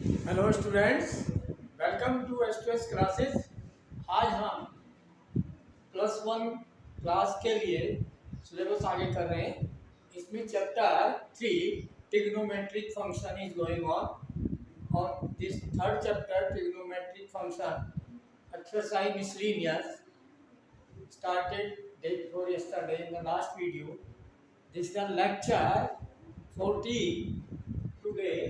Hello students, welcome to S classes. आज हम +1 class के लिए सिलेबस आगे कर रहे हैं। इसमें chapter 3 trigonometric function is going on और this third chapter trigonometric function exercise miscellaneous started day before yesterday in the last video. This is the lecture 14 today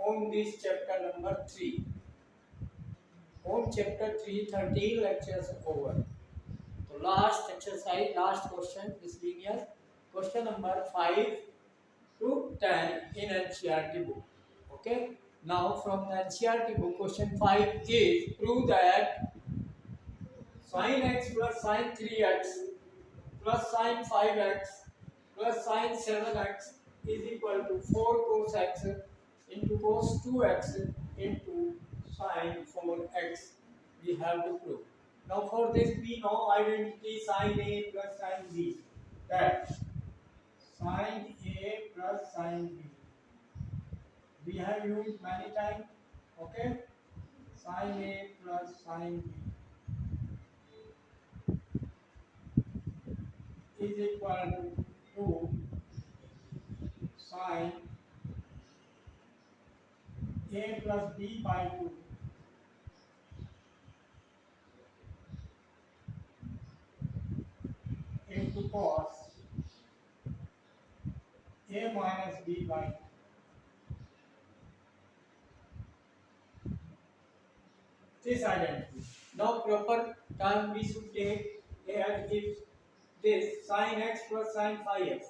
on this chapter number 3. On chapter 3, 13 lectures over. So last exercise, last question, miscellaneous. Question number 5 to 10 in NCERT book. Okay. Now from the NCERT book, question 5 is prove that sin x plus sin 3x plus sin 5x plus sin 7x is equal to 4 cos x into cos 2x into sin 4x. We have to prove. Now for this we know identity sin A plus sin B. That sin A plus sin B. We have used many times. Okay. Sin A plus sin B is equal to sin A plus B by 2 into cos A minus B by 2. This identity. Now proper term we should take here if this sin x plus sin phi x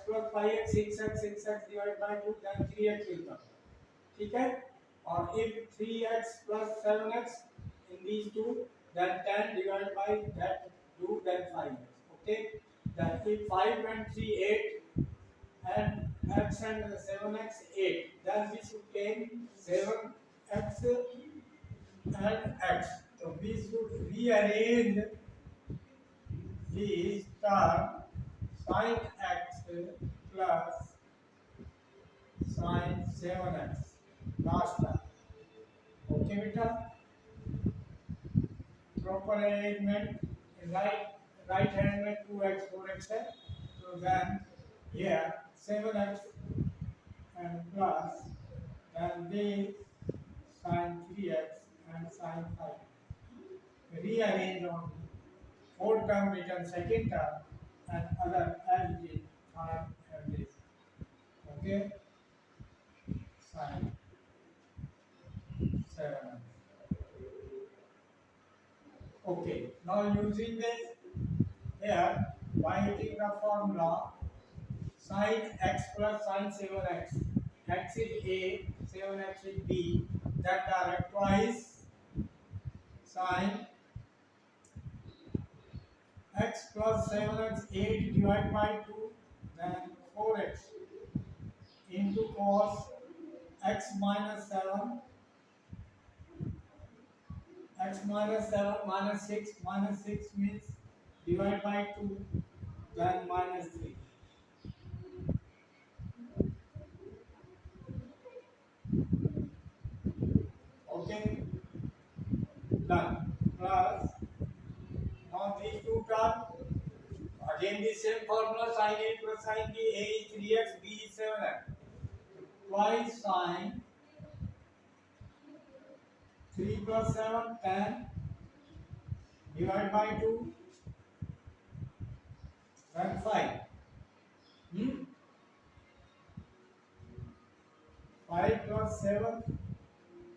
plus phi x 6x divided by 2 then 3x will come. ठीक है? और if 3x plus 7x in these two then 10 divided by that 2 then 5x. Okay? Then if 5 and 3 8 and x and 7x 8 then we should take 7x and x. So we should rearrange this term sin x plus sin 7x last term. Okay, beta. Proper arrangement in right hand में 2x 4x है. So then here 7x and plus then this sin 3x and sin 5. Rearrange on fourth term written second term and other as it is third and this. Okay, sin 7. Okay, now using this here by hitting the formula sin x plus sin 7x. X is A, 7x is B. That direct twice sin x plus 7x 8 divided by 2 then 4x into cos x minus 7 x minus 7 minus 6 means divide by 2 then minus 3. Okay, done. Plus now these two terms again the same formula sin A plus sin B. A is 3x, B is 7x. Twice sin 3 plus 7 10 divided by 2 then 5. 5 plus 7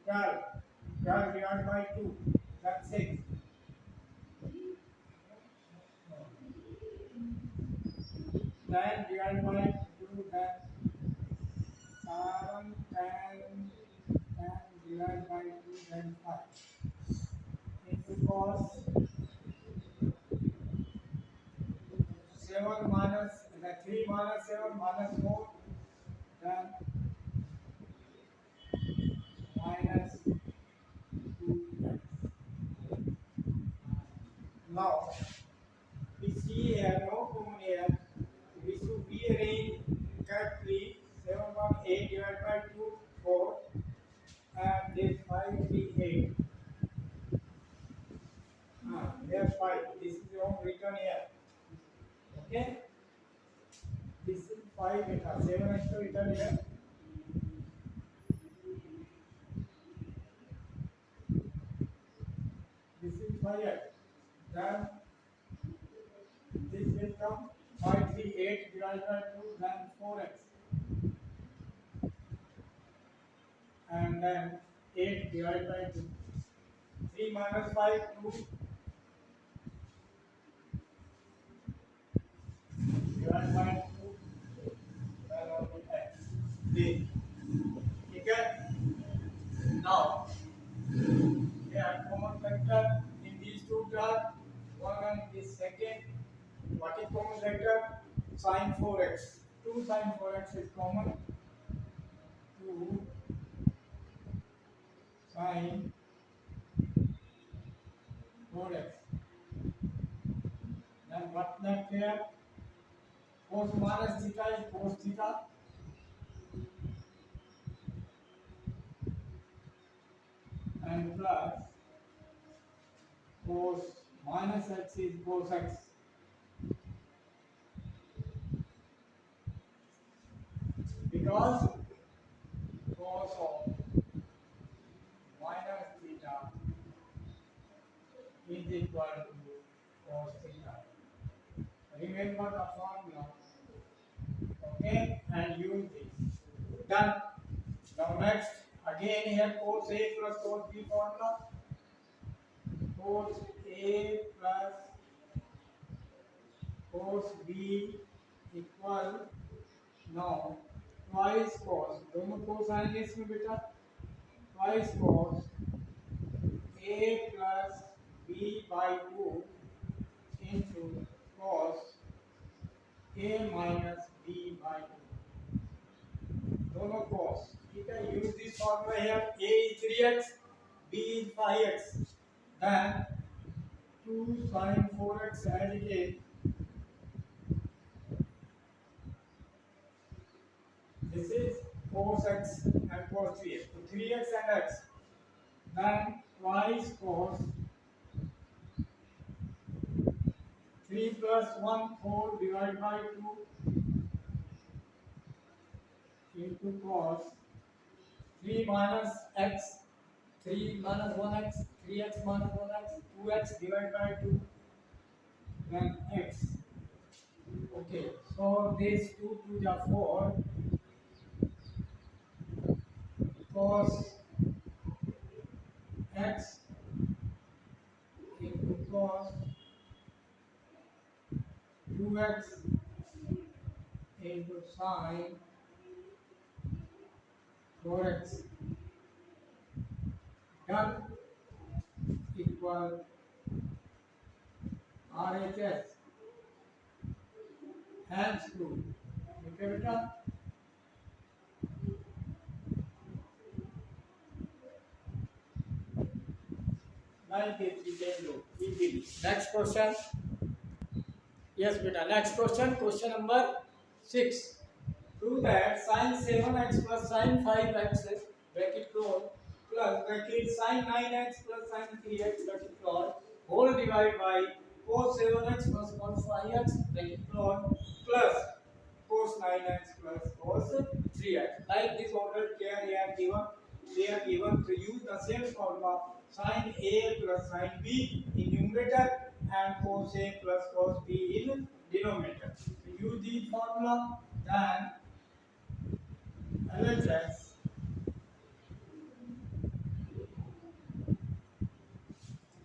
12. 12 divided by 2 then 6. 10 divided by 2 then 7 10 divided by 2 then 5 into cos 7 minus the 3 minus 7 minus 4 then minus 2x. Now we see here no common here. We should rearrange correctly 7 1 8 divided by 2 4 5 beta 7x to beta here. This is 5x. Then this will come 5 3 8 divided by 2, then 4x. And then 8 divided by 2. 3 minus 5, 2 divided by 2, then only x. ठीक है? Now, they are common factor in these two terms. One and this second. What is common factor? Sin 4x. 2 sin 4x is common. 2 sin 4x. Then what left here? Cos minus theta is cos theta. And plus cos minus x is cos x. Because cos of minus theta is equal to cos theta. Remember the formula. Okay, and use this. Done. Now next, again here cos A plus cos B formula. Cos A plus cos B equal now twice cos. दोनों cos आएंगे इसमें बेटा. Twice cos A plus B by 2 into cos A minus B by 2. दोनों cos. ठीक है. Use this formula here. A is 3x, B is 5x. Then 2 sin 4x as it is. This is cos x and cos 3x. So 3x and x. Then twice cos 3 plus 1 4 divided by 2 into cos 3 minus x 3 minus 1x 3x minus 1x 2x divided by 2 then x. Okay, so these 2 2 are 4 cos x into cos 2x into sin 4x done equal RHS hands rule. Okay बेटा. easily. Next question. Yes beta. Next question. Question number 6. Prove that sin 7x plus sin 5x bracket close plus bracket sin 9x plus sin 3x bracket close whole divided by cos 7x plus cos 5x bracket close plus cos 9x plus cos 3x. Like this order here they are given to use the same formula sin A plus sin B in numerator and cos A plus cos B in denominator. So use the formula, then LHS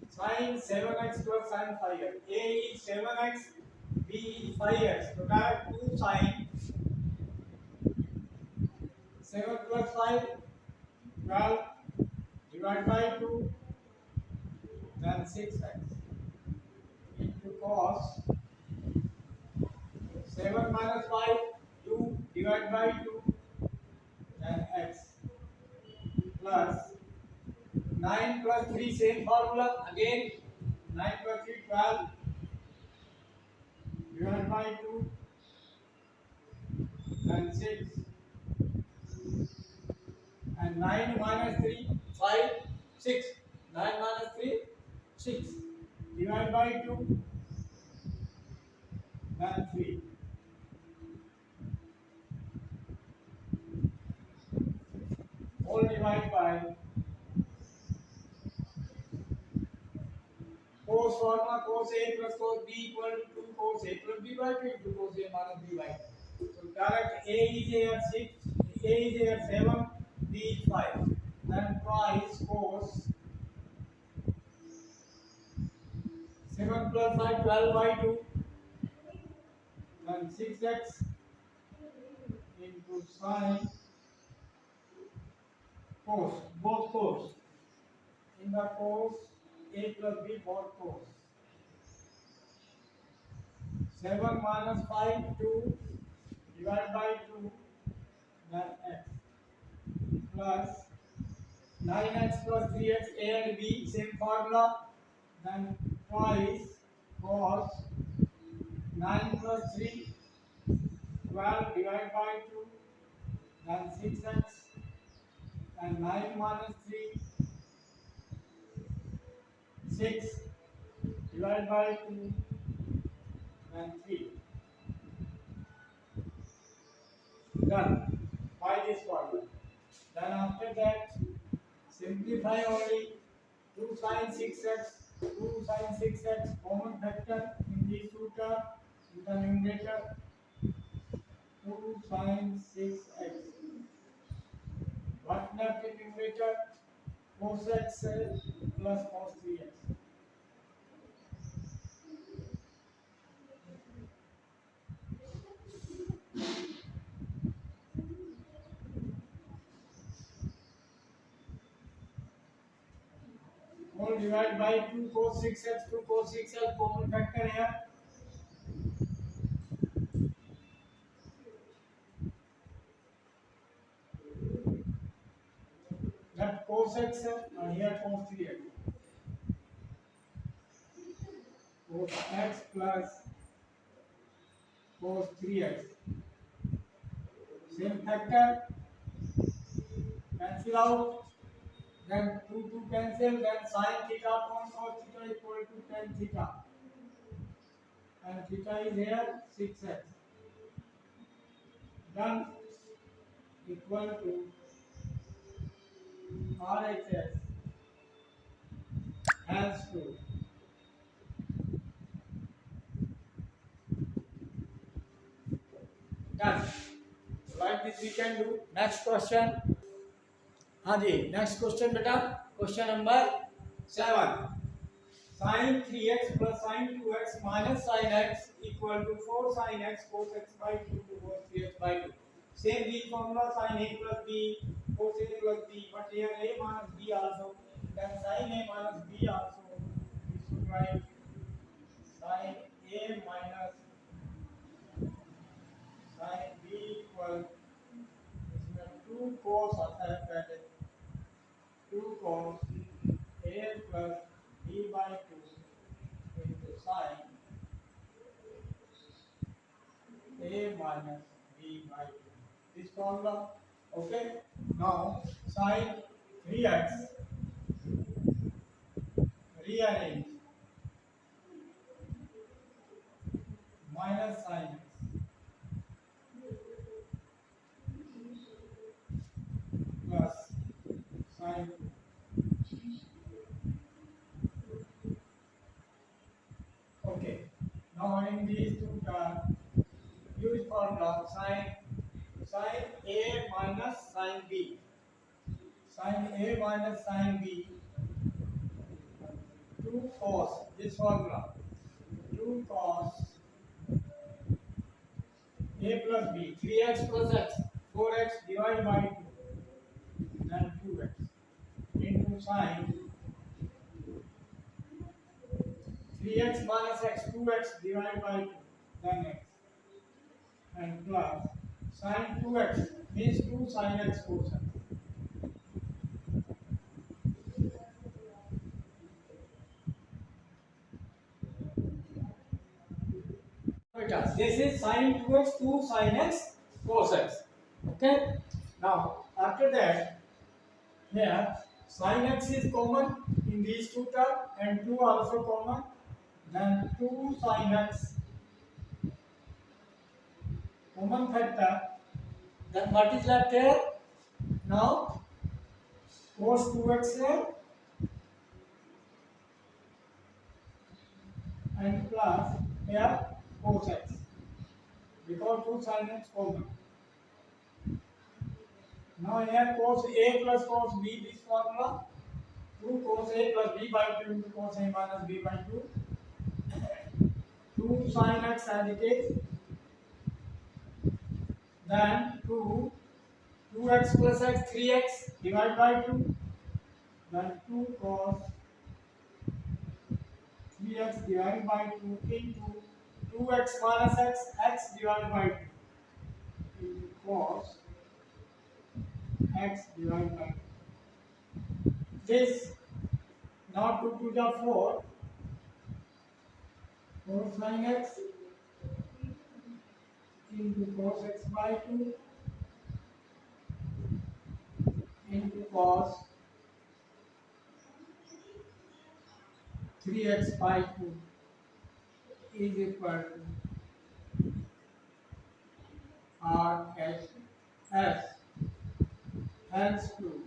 sin 7x plus sin 5x. A is 7x, B is 5x. So that 2 sin 7 plus 5 12 divided by 2 then 6x into cos 7 minus 5 2 divided by 2 then x plus 9 plus 3 same formula again 9 plus 3 12 divided by 2 then 6 and 9 minus 3 5 6 9 minus 3 6 divided by 2 then 3 divide by cos formula cos A plus cos B equal to cos A plus B by 2 into cos A minus B by 2. So direct A is here 6, A is here 7, B is 5. Then twice cos 7 plus 5 12 by 2. Then 6x into sin cos, both cos. In the cos A plus B both cos. 7 minus 5 2 divided by 2 then x plus 9x plus 3x A and B same formula then twice cos 9 plus 3 12 divided by 2 then 6x and 9 minus 3 6 divided by 2 and 3 done by this formula. Then after that simplify only 2 sin 6x 2 sin 6x common factor in these two terms in the numerator 2 sin 6x what left in numerator cos x plus cos 3x. All divided by 2 cos 6x 2 cos 6x common factor here that cos x and here cos 3x cos x plus cos 3x same factor cancel out then 2 cancel then sin theta upon cos theta equal to tan theta and theta is here 6x done equal to RHS has to done. Like this we can do. Next question. हाँ जी next question बेटा question number 7 sin 3x plus sin 2x minus sin x equal to 4 sin x cos x by 2 to cos 3x by 2. Same B formula sin A plus B cos A plus B but here A minus B also then sin A minus B also we should write sin A minus sin B equal इसमें 2 cos आता है पहले 2 cos A plus B by 2 into sin A minus B by 2. This formula, okay? Now sin 3x rearrange minus sin x plus sin 2. Okay. Now in these two terms, use formula sin A minus sin B. Sin A minus sin B. 2 cos this formula. 2 cos A plus B. 3x plus x. 4x divided by 2. Then 2x into sin 3x minus x 2x divided by 2 then x and plus sin 2x means 2 sin x cos x. This is sin 2x 2 sin x cos x. Okay. Now after that here sin x is common in these two terms and 2 also common. Then 2 sin x common factor. Then what is left here? Now cos 2x and plus here cos x, because 2 sin x common. Now here cos a plus cos b, this formula 2 cos a plus b by 2 into cos a minus b by 2, 2 sin x as it is, then 2x plus x 3x divided by 2, then 2 cos 3x divided by 2 into 2x minus x divided by 2 into cos x divided by 2. This now 2 to the 4, 4 sin x into cos x by 2 into cos 3x by 2 is equal to R H S. Hence proof.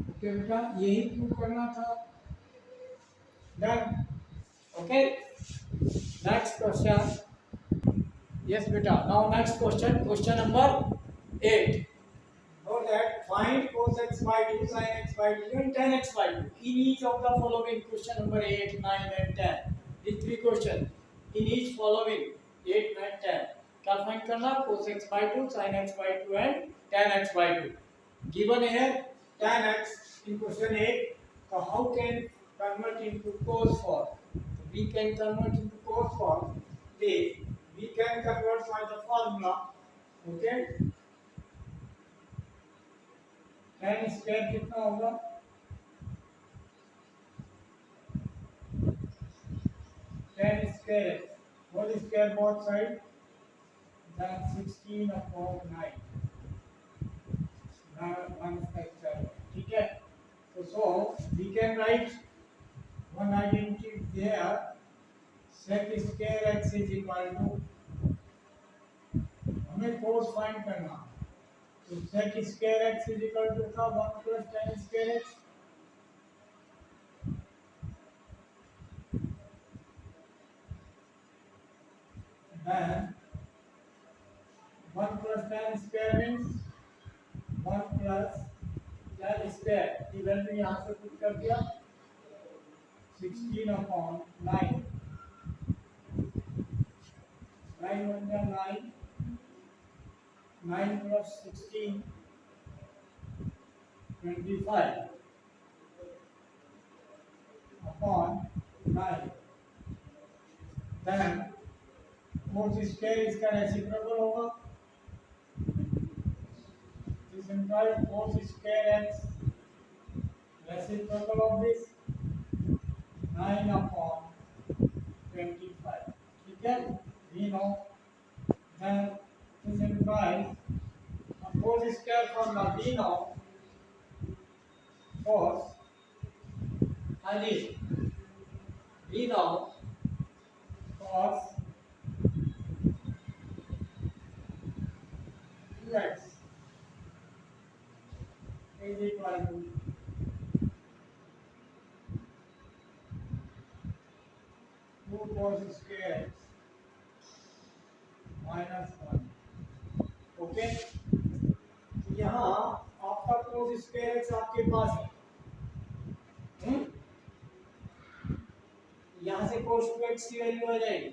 Okay बेटा, यही prove करना था. Done. Okay, next question. Yes बेटा, now next question, question number 8. Know that find cos x by 2, sin x by 2 and tan x by 2 in each of the following. Question number 8, 9 and 10. These three questions in each following 8, 9, 10. क्या find करना? cos x by 2, sin x by 2 and tan x by 2. Given here tan x in question 8. So how can convert into cos form? We can convert into cos form. This we can convert by the formula. Okay. tan square कितना होगा? tan square whole square both side, then 16 upon 9. Now 1 square. ठीक है. So we can write one identity there. sec square x is equal to, हमें cos find करना. तो sec square x is equal to 1 plus tan square x. Then 1 plus tan square means 1 plus tan square. की value यहाँ से put कर दिया, 16 upon 9. 9 1 जा 9, 9 plus 16, 25 upon 9. Then cos square इसका रेसिप्रोकल होगा. This implies cos square x reciprocal of this 9 upon 25. ठीक है, we know. Then this implies cos square formula we know. Cos and we know cos 2x is equal to cos square x minus 1. Okay, यहाँ आपका cos square x आपके पास है. यहाँ से cos 2x की value आ जाएगी.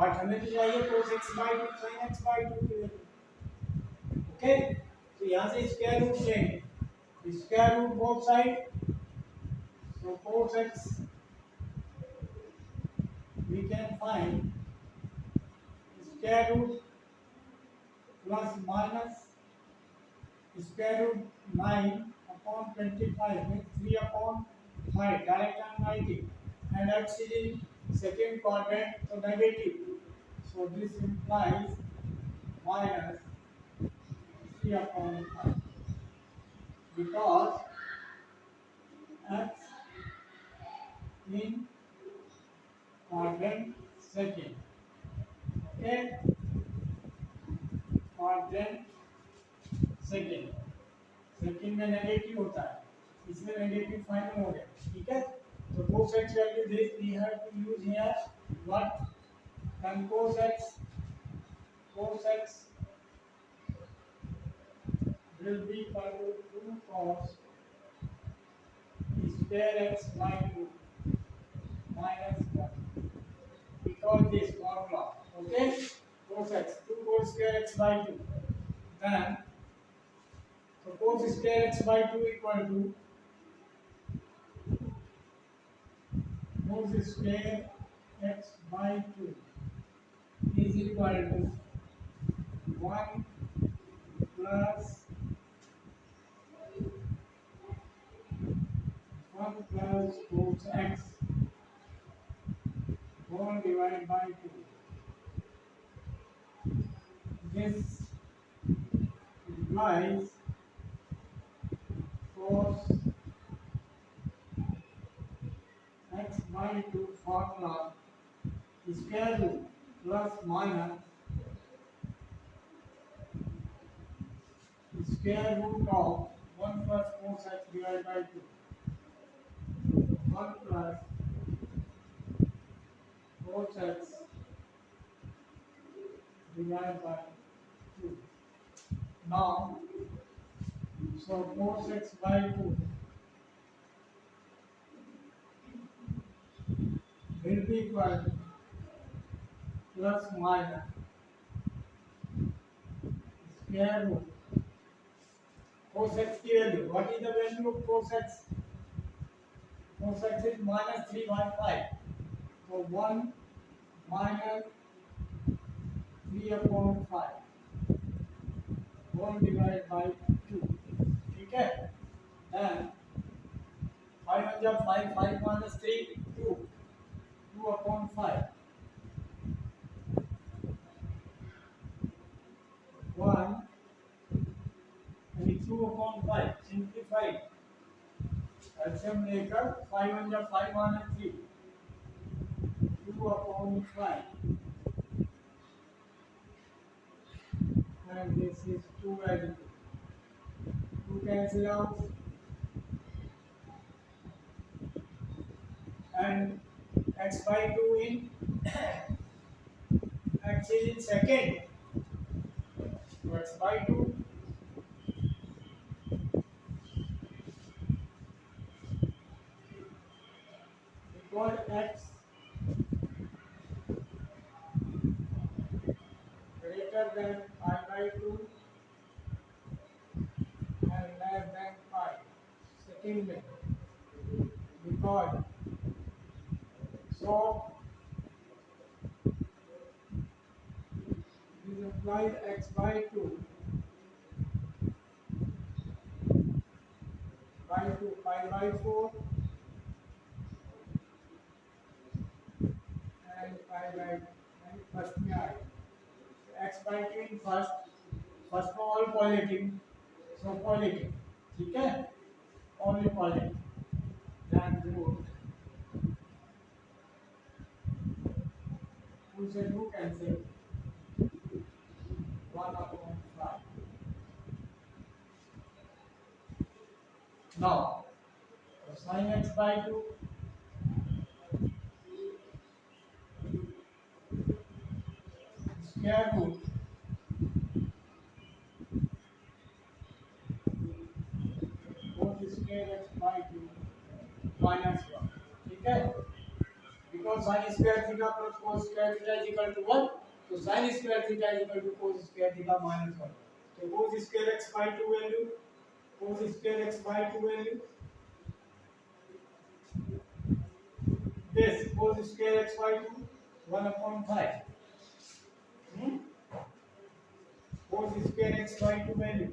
बट हमें तो चाहिए cos x by 2 sin x by 2 की वैल्यू. ओके, तो यहाँ से स्क्वायर रूट लेंगे, square root both side. So cos x we can find square root plus minus square root 9 upon 25 means 3 upon 5, direct and 90, and x is in second quadrant, so negative. So this implies minus 3 upon 5 because x in quadrant second. Okay, quadrant second, second में negative होता है, इसमें negative final हो गया, ठीक है। तो cos x value this we have to use here what, then cos x will be equal to 2 cos square x by 2 minus 1, because this formula, okay, cos x 2 cos square x by 2, then so cos square x by 2 equal to cos square x by 2 is equal to 1 plus 1 plus cos x whole divided by 2. This implies cos x by 2 formula square root plus minus square root of 1 plus cos x divided by 2. 1 plus cos x divided by 2. Now, so cos x by 2 will be equal to plus minus square root cos x की value. What is the value of cos x? Cos x is minus 3 by 5. So 1 minus 3 upon 5 1 divided by 2. ठीक है? Then 5 1 जब 5 5 minus 3 2 2 upon 5 1 and 2 upon 5 simplified. LCM लेकर 5 1 जब 5 minus 3 2 upon 5 and this is 2 value. 2 cancel out and x by 2 in x is in second. So x by 2 equal x greater than pi by 2 and less than pi. Second में because so this implies x by 2 by 2 pi by 4 and pi by and first में आए x by 2 in first में all positive, so positive, ठीक है, only positive, then root 2 से 2 cancel 1 upon 5. Now sin x by 2 square root cos square x by 2 minus 1, ठीक है, because sin square theta plus cos square theta is equal to 1, so sin square theta is equal to cos square theta minus 1. So cos square x by 2 value, cos square x by 2 value, this cos square x by 2 1 upon 5. Cos square x by 2 value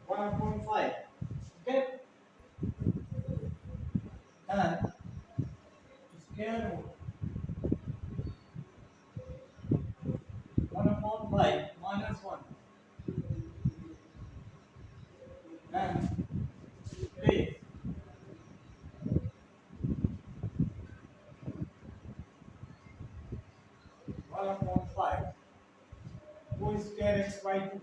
1 upon 5. Okay. And square root 1 upon 5 minus 1 and 3 1 upon 5. x by 2.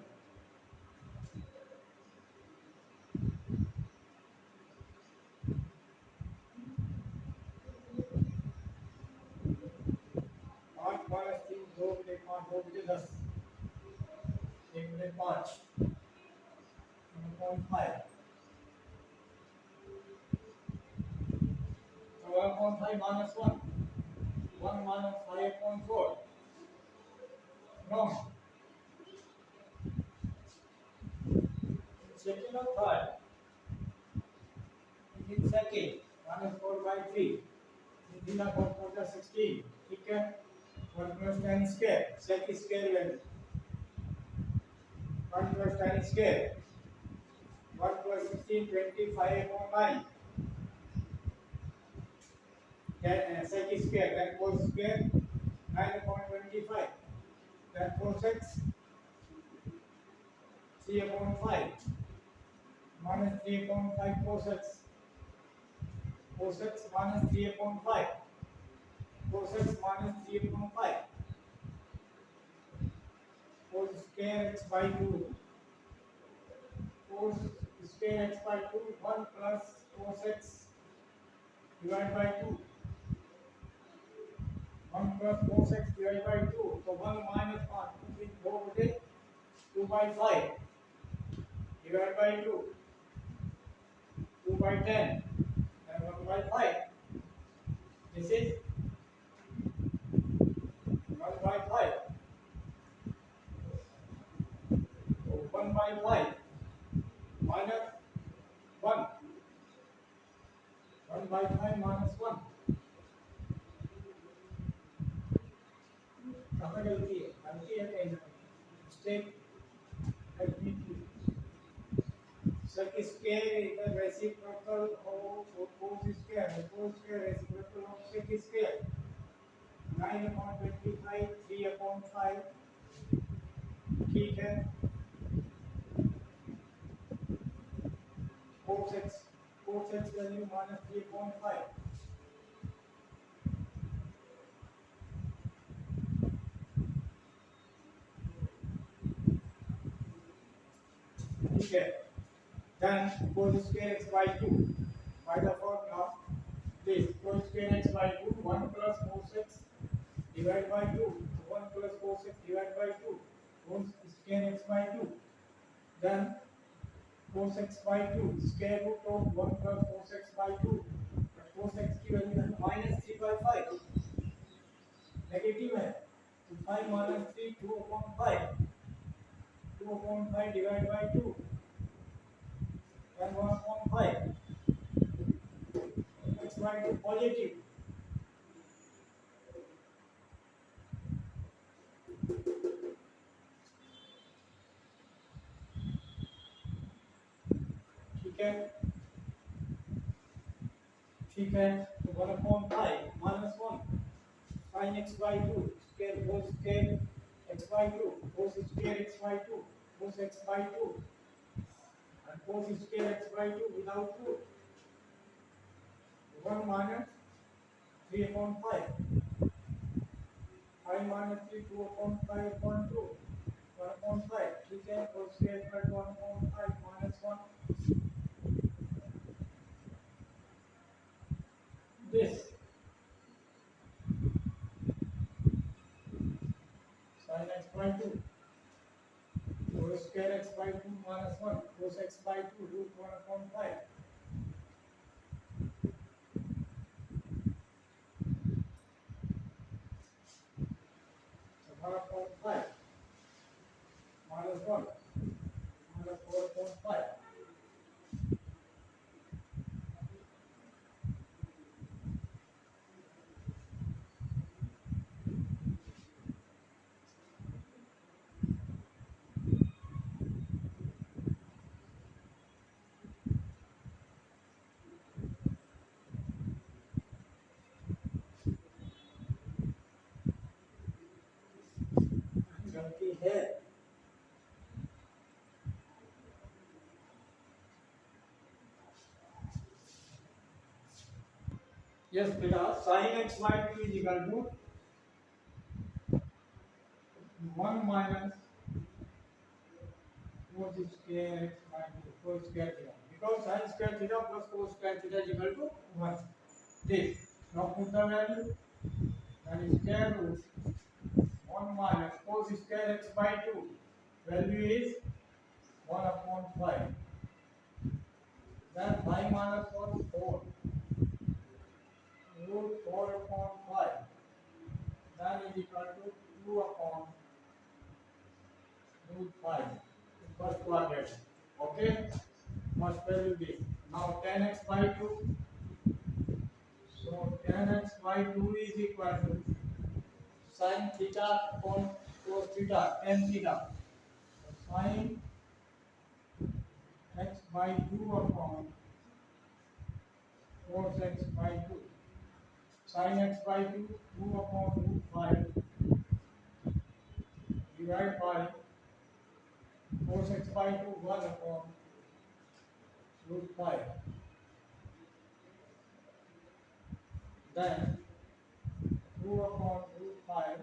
पाँच minus तीन, दो बटे पाँच, दो बटे 10, एक बटे 5, 1.5, तो 1.5 minus 1, 1 minus 5.4, wrong. Second or third? In second, minus 4 by 3, in 4 16, ठीक है, 1 plus 10 square, second square value, 1 plus 10 square, 1 plus 16, 25/9, second square, then 4 square, 9/25, then 4 6, 3/5, minus 3/5, 4 6, 4 6 minus 3/5, 4 6 minus 3/5, 4 square x by 2, 4 square x by 2, 1 plus 4 6 divided by 2, 1 plus 4 6 divided by 2, so 1 minus 5, 2 बटे 2 by 5 divided by 2, 2 by 10 and 1 by 5, this is 1 by 5, so 1 by 5 minus 1, 1 by 5 minus 1, कहाँ गलती है कहीं mistake circle square is the reciprocal of 4 square, 4 square reciprocal of 6 square, 9/25, 3/5, ठीक है, 4 6 value minus 3/5, ठीक है, then 4 square x by 2, by the formula this 4 square x by 2, 1 plus 4 6 divided by 2, 1 plus 4 6 divided by 2, 4 square x by 2, then 4 6 by 2, square root of 1 plus 4 6 by 2, 4 6 की value है minus 3/5, negative है, तो 5 minus 3, 2/5, 2/5 divided by 2, then 1/5, x by 2 positive, ठीक है, तो 1/5 minus 1 sin x by 2 square whole square x by 2 cos square x by 2 cos x by 2 and cos square x by 2 without root, 1 minus 3/5, 5 minus 3, 2/5/2, 1/5, ठीक है, cos square by 1/5 minus 1, this sin x by 2, cos square x by 2 minus 1, cos x by 2 root 1/5, so 1/5 minus 1 minus 4/5, गलती है, yes बेटा, sin x by 2 is equal to 1 minus cos square x minus cos square theta, because sin square theta plus cos square theta is equal to 1. This. Now put the value, that is square root 1 minus cos square x by 2. Value is 1 upon 5. Then 5 minus 1, 4. Root 4 upon 5. That is equal to 2 upon root 5. First quadrant. Okay? First value this. Now 10x by 2. So 10x by 2 is equal to sin theta upon cos theta, tan theta. So sin x by 2 upon cos x by 2. Sin x by 2, 2 upon root 5 divided by cos x by 2, 1 upon root 5. Then 2 upon root 5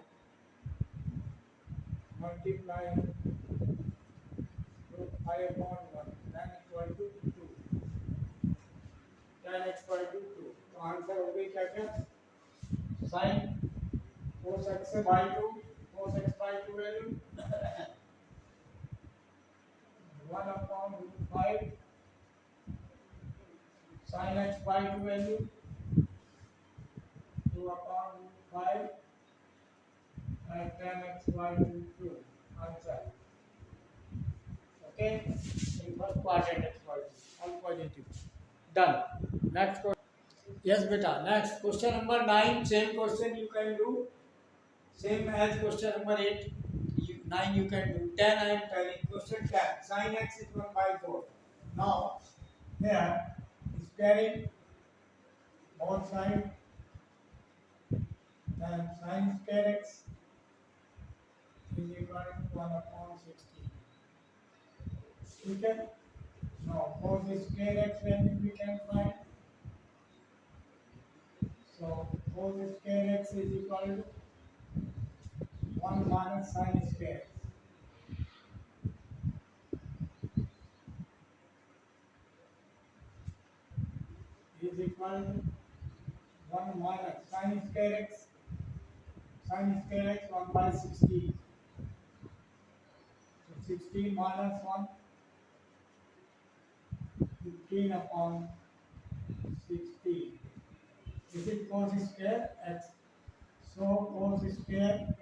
multiplying root 5 upon 1, then equal to 2. 10x by 2, 2. तो answer हो गई क्या क्या? sin cos x by 2, cos x by 2 value 1 upon root 5, sin x by 2 value 2 upon root 5, and tan x by 2, 2. Answer. Okay? In first quadrant x by 2. All positive. Done. Next question. Yes, beta. Next question number 9. Same question you can do. Same as question number 8. 9 you can do. 10 I am telling. Question 10. Sin x is 1 by 4. Now, here is carrying both sides. Then sin square x is equal to 1 upon 16. Okay? Now, cos square x value we can find. So, cos square x is equal to 1 minus sin square x. Is equal to 1 minus sin square x. Sin square x 1 by 16. So 16 minus 1, 15 upon 16. This is cos square x. So cos square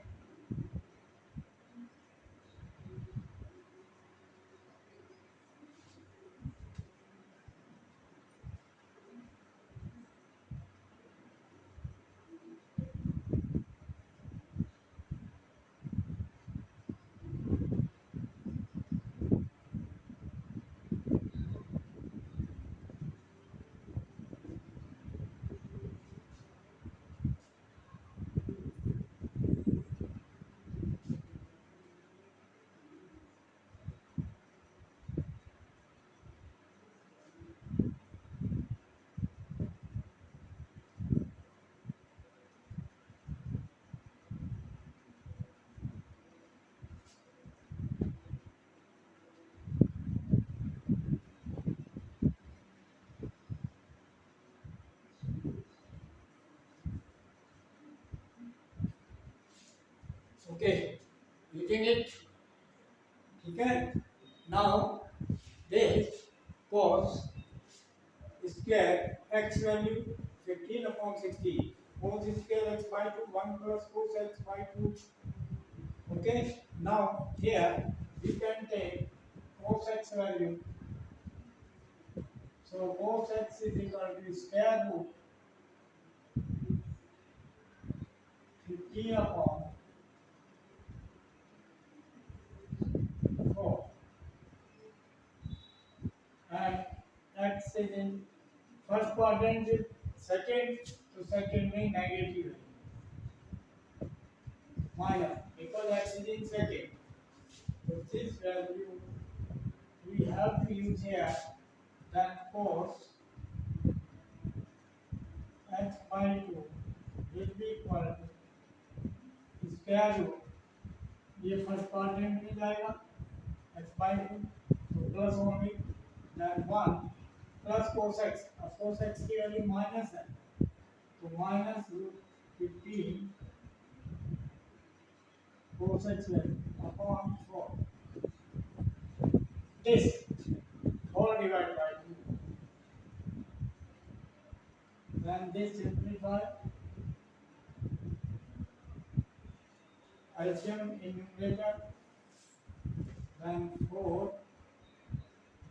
okay, using it. Okay. Now this cos square x value 15 upon 16. Cos square x by 2, 1 plus cos x by 2. Okay. Now here we can take cos x value. So cos x is equal to square root 15 upon 4. And x is in first quadrant, second to second में negative है, minus, because x is in second. So this value we have to use here. Then cos x by 2 will be equal to square root, ये first quadrant में जाएगा x by 2 plus होंगे, then 1 प्लस cos x, अब cos x की value minus है तो minus root 15 cos x upon 4, this all divided by 2, then this simplify, LCM in numerator, then 4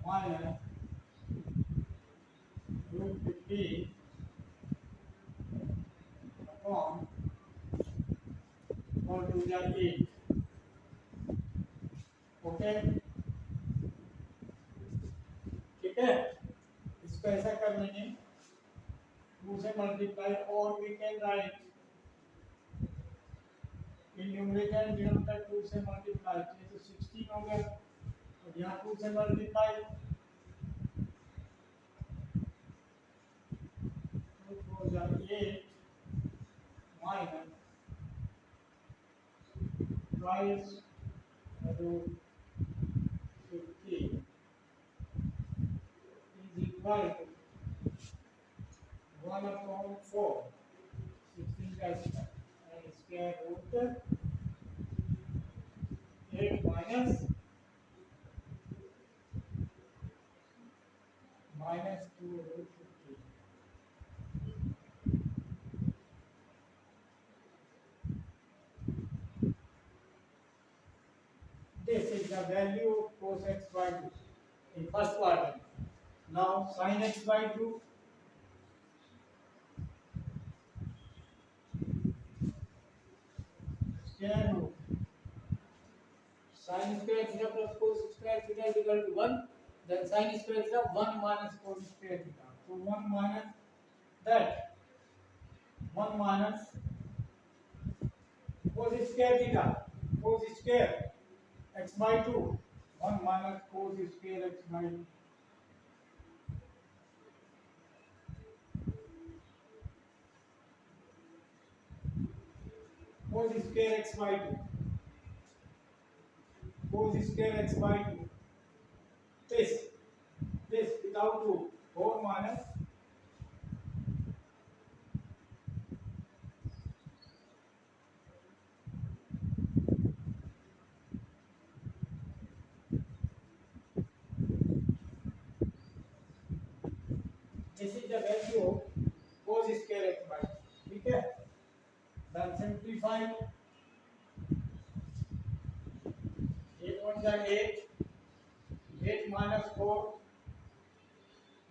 minus root 15 upon 4 to the 8. Okay, ठीक है, इसको ऐसा कर लेंगे 2 से मल्टीप्लाई, और we can write in numerator and denominator 2 से मल्टीप्लाई, तो 16 हो गया, और यहाँ 2 से multiply 2 4 8 minus twice root 50 is equal to 1 upon 4, 16 का square, and square root 8 minus 2 root 50. This is the value of cos x by 2 in first quadrant. Now sin x by 2, square root sin square theta plus cos square theta is equal to 1, then sin square theta 1 minus cos square theta, so 1 minus that, 1 minus cos square theta, cos square x by 2, 1 minus cos square x by 2, cos square x by 2, cos square x by 2, this without 2, 4 minus this is the value of cos square x by 2, ठीक है, then simplify, 8 1 जा 8, 8 minus 4,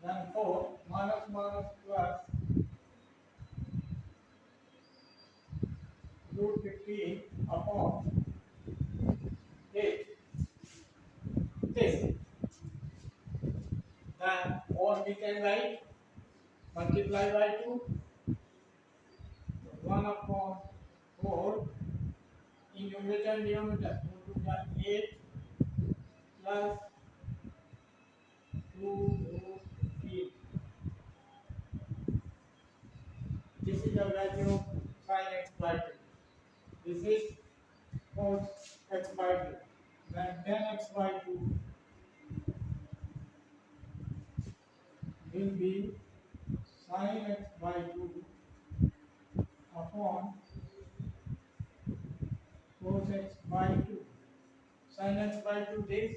then 4 minus minus plus root 15 upon 8, this, then or we can write multiply by 2, 1 upon 4 in numerator and denominator, 2 to 8 plus 2 root 15. This is the value of sin x by 2. This is cos x by 2. Then tan x by 2 will be sin x by 2 upon cos x by 2. Sin x by 2, this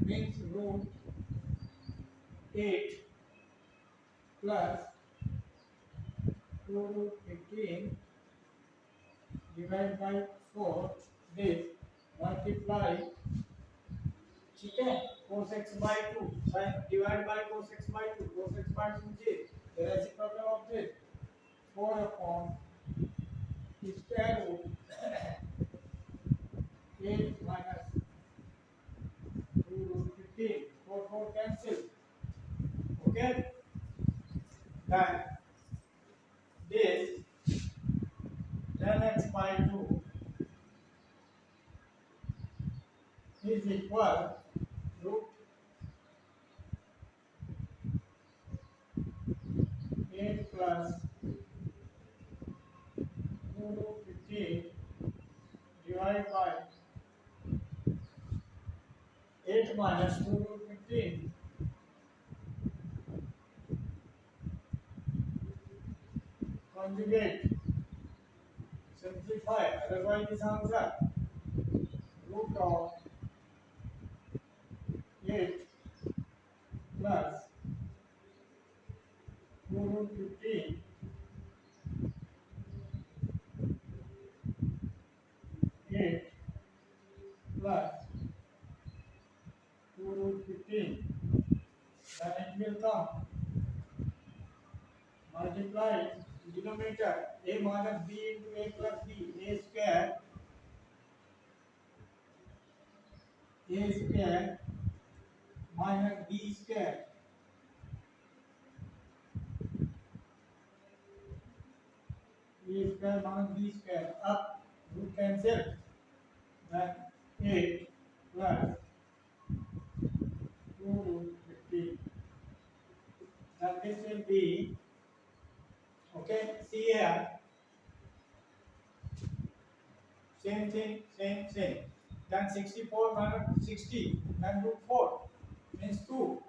means root 8 plus 2 root 15 divided by 4, this multiply, ठीक है, cos x by 2 sin divided by cos x by 2, cos x by 2 this, the reciprocal of this, 4 upon square root 8 minus 2 root 15, 4 cancel, okay, then this tan x by 2 is equal root 8 plus 2 root 15 divided by conjugate, simplify, otherwise this answer root of 8 plus 2 root 15 8 plus 2 root 15, then it will come multiply denominator a minus b into a plus b, a square minus b square, a square minus b square, up root cancel, then 8 plus 2 root 15, then this will be, okay, see here, same thing, same. Then 64 minus 60, then root 4 means 2.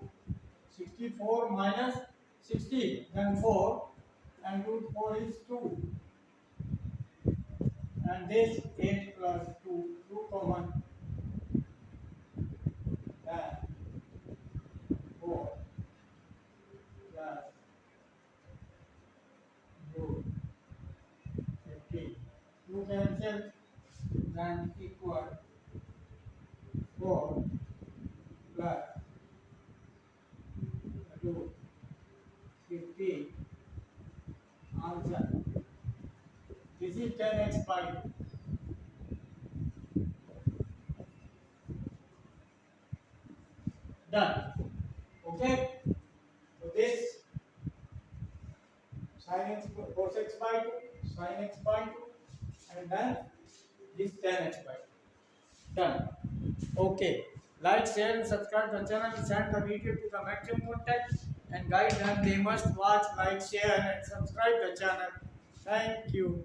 64 minus 60, then 4, and root 4 is 2. And this 8 plus 2, 2 common, then 4 plus root 15. 2 cancel, then equal 4 plus root 15. Answer. This is 10x by 2. Done. Okay. So this sin x cos x by 2, sin x by 2, and then this 10x by 2. Done. Okay. Like, share, and subscribe the channel. Send the video to the maximum contact and guide them. They must watch, like, share, and subscribe the channel. Thank you.